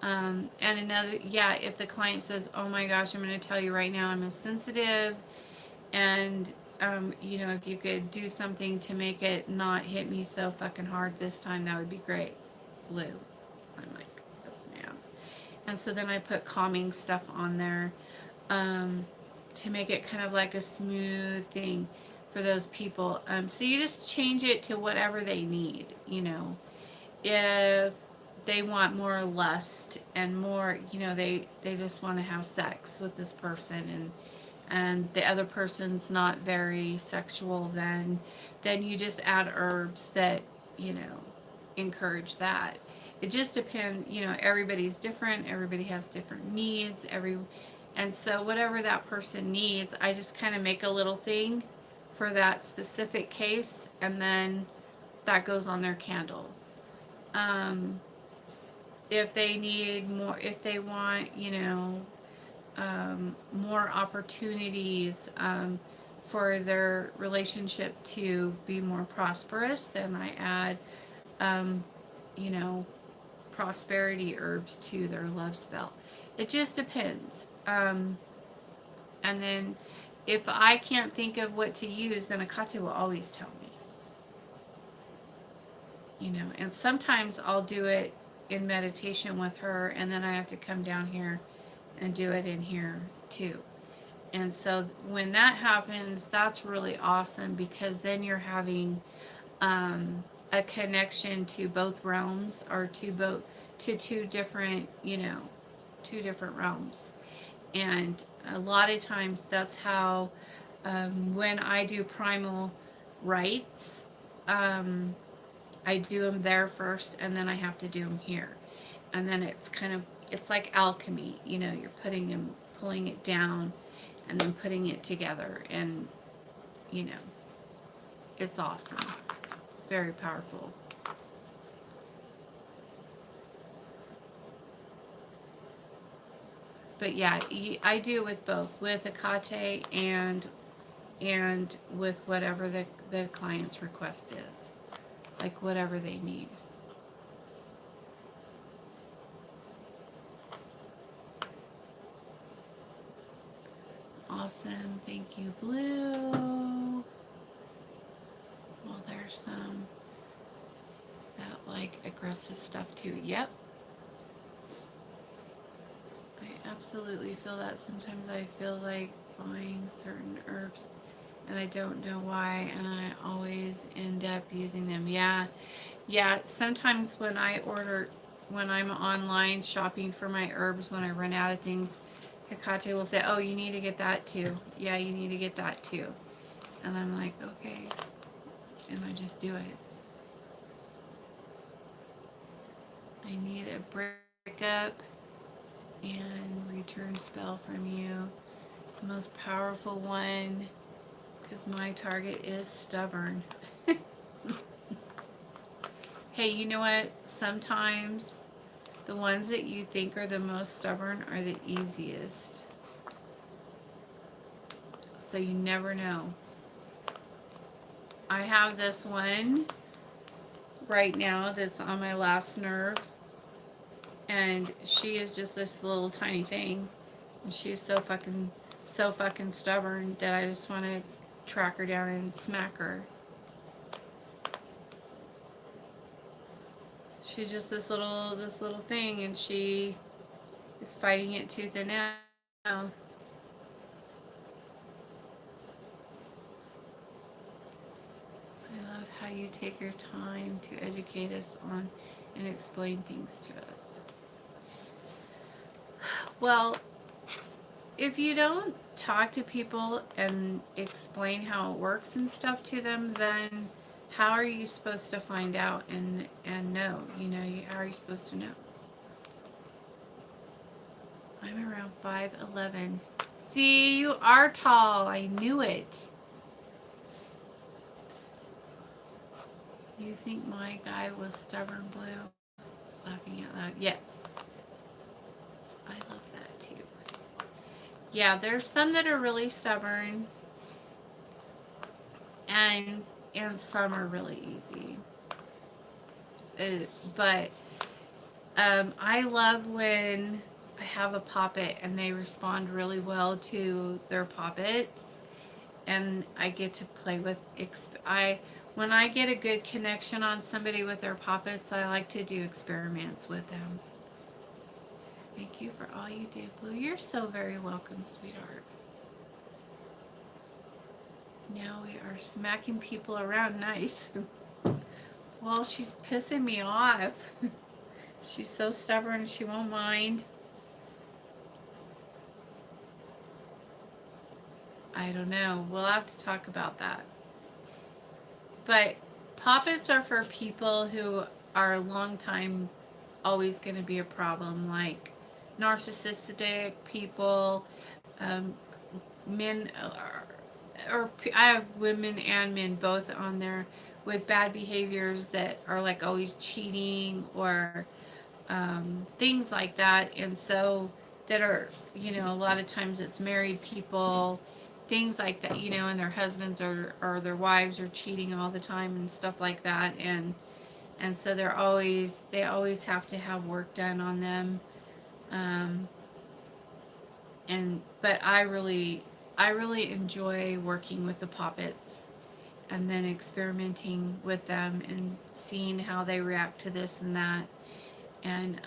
And another, yeah, if the client says, oh my gosh, I'm going to tell you right now, I'm a sensitive, and, you know, if you could do something to make it not hit me so fucking hard this time, that would be great. Blue. I'm like, yes, ma'am. And so then I put calming stuff on there to make it kind of like a smooth thing for those people. So you just change it to whatever they need, you know. If they want more lust and more, you know, they just want to have sex with this person, and the other person's not very sexual, then you just add herbs that, you know, encourage that. It just depends, you know, everybody's different, everybody has different needs, and so whatever that person needs, I just kind of make a little thing for that specific case, and then that goes on their candle. If they need more, if they want, you know, more opportunities for their relationship to be more prosperous, then I add, you know, prosperity herbs to their love spell. It just depends. And then if I can't think of what to use, then Akate will always tell me. You know, and sometimes I'll do it in meditation with her, and then I have to come down here and do it in here too. And so when that happens, that's really awesome, because then you're having a connection to both realms, or to two different, you know, two different realms. And a lot of times that's how when I do primal rites, I do them there first, and then I have to do them here. And then it's like alchemy, you know, you're pulling it down and then putting it together, and, you know, it's awesome. It's very powerful. But yeah, I do with both, with Akate and with whatever the client's request is, like whatever they need. Awesome. Thank you, Blue. Well, there's some that like aggressive stuff too. Yep. I absolutely feel that. Sometimes I feel like buying certain herbs and I don't know why, and I always end up using them. Yeah. Yeah. Sometimes when I'm online shopping for my herbs, when I run out of things, Hecate will say, oh, you need to get that too. Yeah, you need to get that too. And I'm like, okay. And I just do it. I need a breakup and return spell from you. The most powerful one, because my target is stubborn. Hey, you know what? Sometimes the ones that you think are the most stubborn are the easiest. So you never know. I have this one right now that's on my last nerve, and she is just this little tiny thing, and she's so fucking stubborn that I just want to track her down and smack her. She's just this little thing, and she is fighting it tooth and nail. I love how you take your time to educate us on and explain things to us. Well, if you don't talk to people and explain how it works and stuff to them, then how are you supposed to find out and know? How are you supposed to know? I'm around 5'11". See, you are tall. I knew it. You think my guy was stubborn, Blue? Laughing out loud. Yes. I love that too. Yeah, there's some that are really stubborn, and some are really easy. But I love when I have a poppet and they respond really well to their poppets, and I get to play with. When I get a good connection on somebody with their poppets, I like to do experiments with them. Thank you for all you do, Blue. You're so very welcome, sweetheart. Now we are smacking people around nice. Well, she's pissing me off. She's so stubborn, she won't mind. I don't know. We'll have to talk about that. But poppets are for people who are a long time always going to be a problem, like narcissistic people, men, or I have women and men both on there with bad behaviors that are like always cheating or things like that. And so that are, a lot of times it's married people, things like that, and their husbands or their wives are cheating all the time and stuff like that. And so they always have to have work done on them. But I really enjoy working with the poppets and then experimenting with them and seeing how they react to this and that, and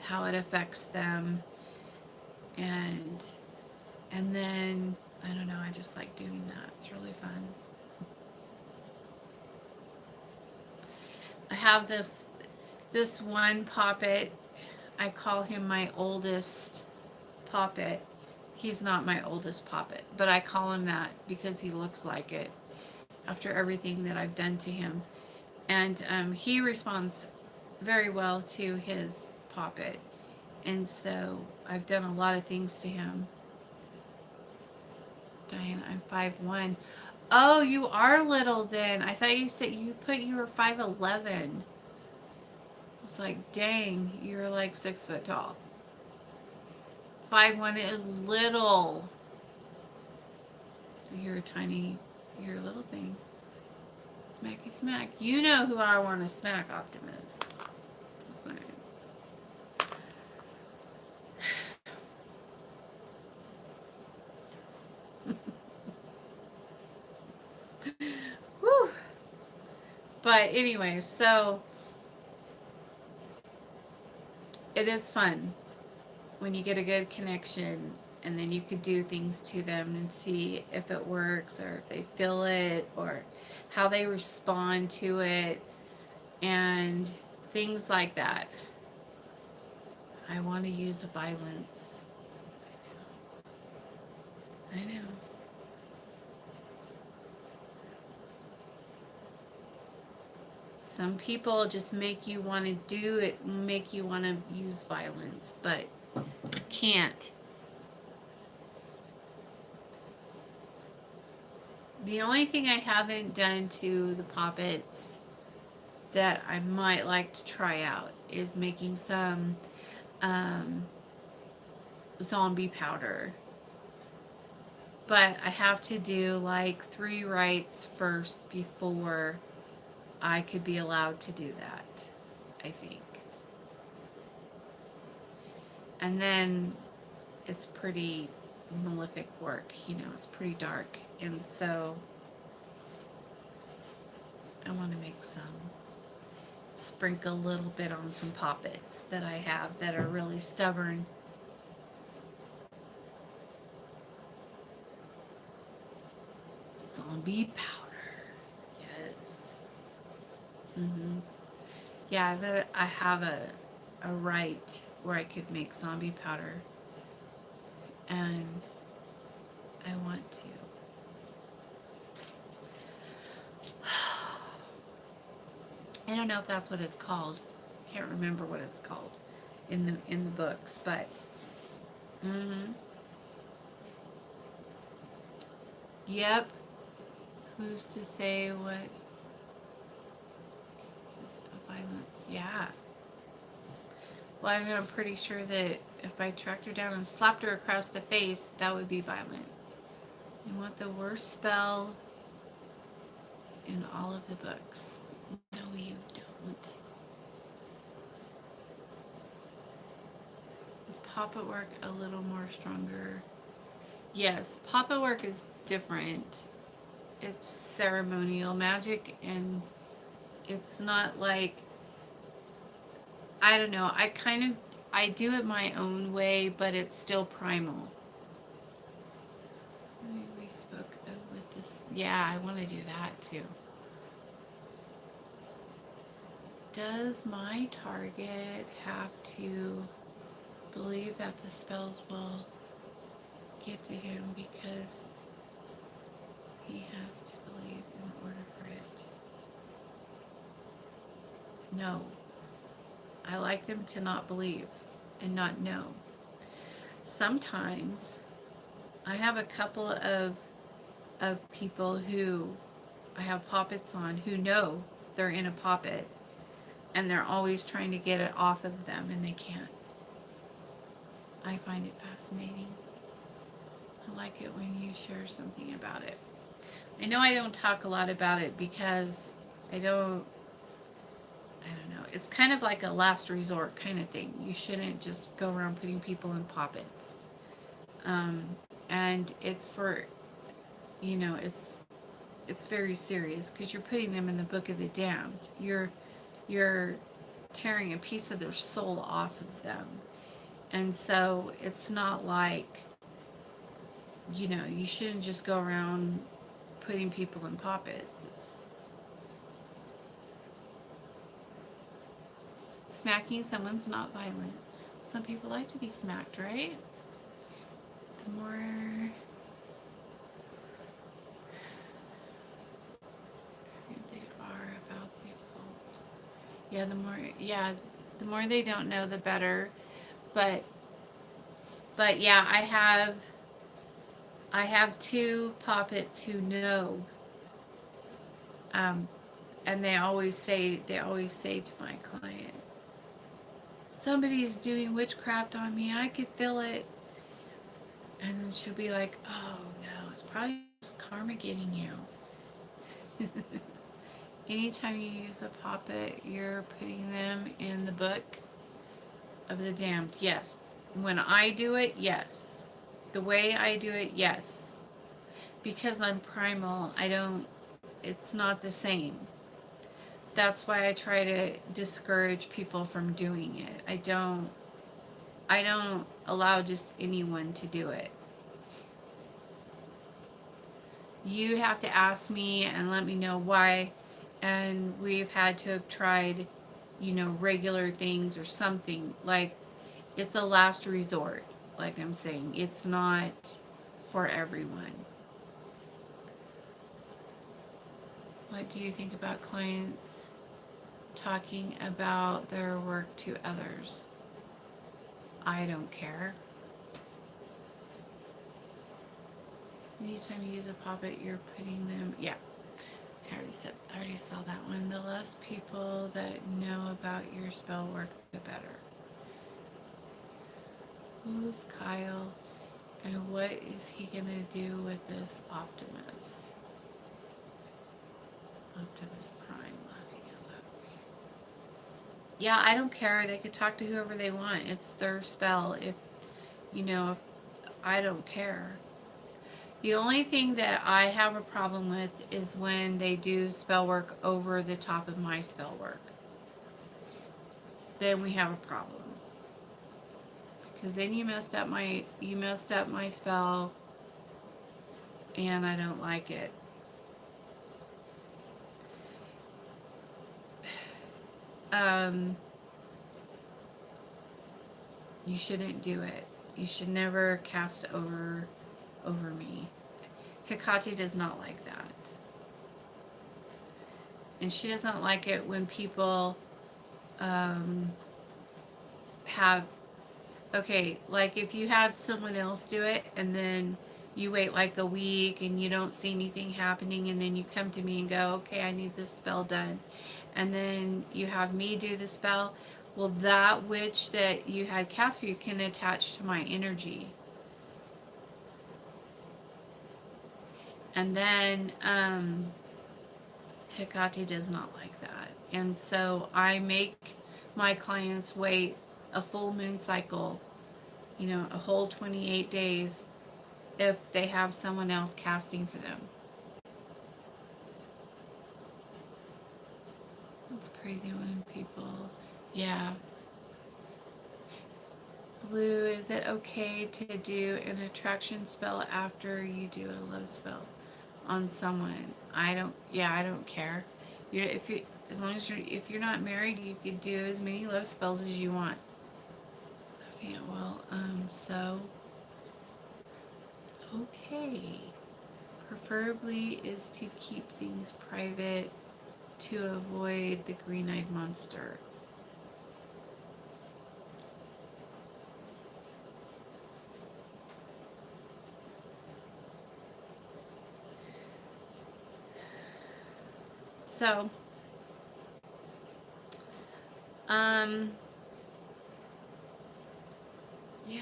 how it affects them, and then I don't know, I just like doing that. It's really fun. I have this one poppet. I call him my oldest poppet. He's not my oldest poppet, but I call him that because he looks like it after everything that I've done to him. And he responds very well to his poppet. And so I've done a lot of things to him. Diane, I'm 5'1". Oh, you are little then. I thought you said you were 5'11". It's like, dang, you're like 6 foot tall. 5'1" is little. You're a little thing. Smacky smack. You know who I want to smack, Optimus. Just saying. Whew. But anyway, so it is fun when you get a good connection, and then you could do things to them and see if it works or if they feel it or how they respond to it and things like that. I want to use violence. I know. Some people just make you want to do it, make you want to use violence, but you can't. The only thing I haven't done to the poppets that I might like to try out is making some zombie powder. But I have to do like 3 rites first before I could be allowed to do that, I think. And then it's pretty malefic work, it's pretty dark. And so I want to make some, sprinkle a little bit on some poppets that I have that are really stubborn. Zombie powder. Yes. Yeah, I have a rite where I could make zombie powder. And I want to. I don't know if that's what it's called. Can't remember what it's called in the books, but yep. Who's to say what cases of violence? Yeah. Well, I'm pretty sure that if I tracked her down and slapped her across the face, that would be violent. You want the worst spell in all of the books. No, you don't. Is puppet work a little more stronger? Yes, puppet work is different. It's ceremonial magic, and it's not like, I don't know, I do it my own way, but it's still primal. We spoke with this. Yeah, I want to do that too. Does my target have to believe that the spells will get to him because he has to believe in order for it? No. I like them to not believe and not know. Sometimes I have a couple of people who I have poppets on who know they're in a poppet, and they're always trying to get it off of them, and they can't. I find it fascinating. I like it when you share something about it. I know I don't talk a lot about it because I don't know. It's kind of like a last resort kind of thing. You shouldn't just go around putting people in poppets. And it's for, it's very serious because you're putting them in the Book of the Damned. You're tearing a piece of their soul off of them. And so it's not like, you shouldn't just go around putting people in poppets. Smacking someone's not violent. Some people like to be smacked, right? The more they are about the occult. Yeah, the more they don't know, the better. But yeah, I have two poppets who know. And they always say to my client, somebody's doing witchcraft on me, I could feel it. And then she'll be like, oh no, it's probably just karma getting you. Anytime you use a poppet, you're putting them in the Book of the Damned. Yes. When I do it, yes. The way I do it, yes. Because I'm primal, it's not the same. That's why I try to discourage people from doing it. I don't allow just anyone to do it. You have to ask me and let me know why, and we've had to have tried, regular things or something. Like, it's a last resort, like I'm saying. It's not for everyone. What do you think about clients talking about their work to others? I don't care. Anytime you use a poppet, you're putting them. Yeah, I already saw that one. The less people that know about your spell work, the better. Who's Kyle, and what is he gonna do with this Optimus? Optimus Prime. Yeah, I don't care. They could talk to whoever they want. It's their spell. If I don't care. The only thing that I have a problem with is when they do spell work over the top of my spell work. Then we have a problem. Because then you messed up my spell, and I don't like it. You shouldn't do it. You should never cast over over me. Hecate does not like that. And she doesn't like it when people have, okay, like if you had someone else do it and then you wait like a week and you don't see anything happening, and then you come to me and go, okay, I need this spell done. And then you have me do the spell. Well, that witch that you had cast for you can attach to my energy. And then Hecate does not like that. And so I make my clients wait a full moon cycle, a whole 28 days if they have someone else casting for them. It's crazy when people, yeah. Blue, is it okay to do an attraction spell after you do a love spell on someone? I don't care. As long as if you're not married, you could do as many love spells as you want. Yeah, well, okay. Preferably is to keep things private to avoid the green-eyed monster. So, yeah.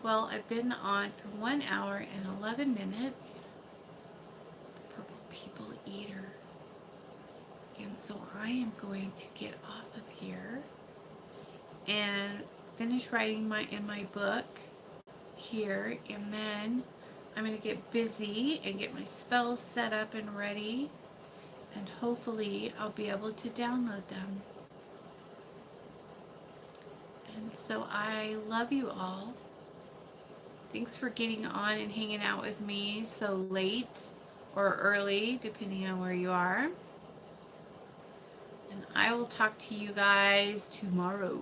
Well, I've been on for 1 hour and 11 minutes. The Purple People Eater. And so I am going to get off of here and finish writing in my book here, and then I'm going to get busy and get my spells set up and ready, and hopefully I'll be able to download them. And so I love you all. Thanks for getting on and hanging out with me so late or early, depending on where you are. And I will talk to you guys tomorrow.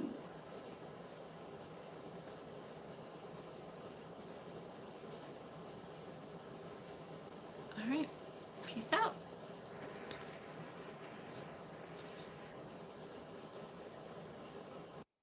All right. Peace out.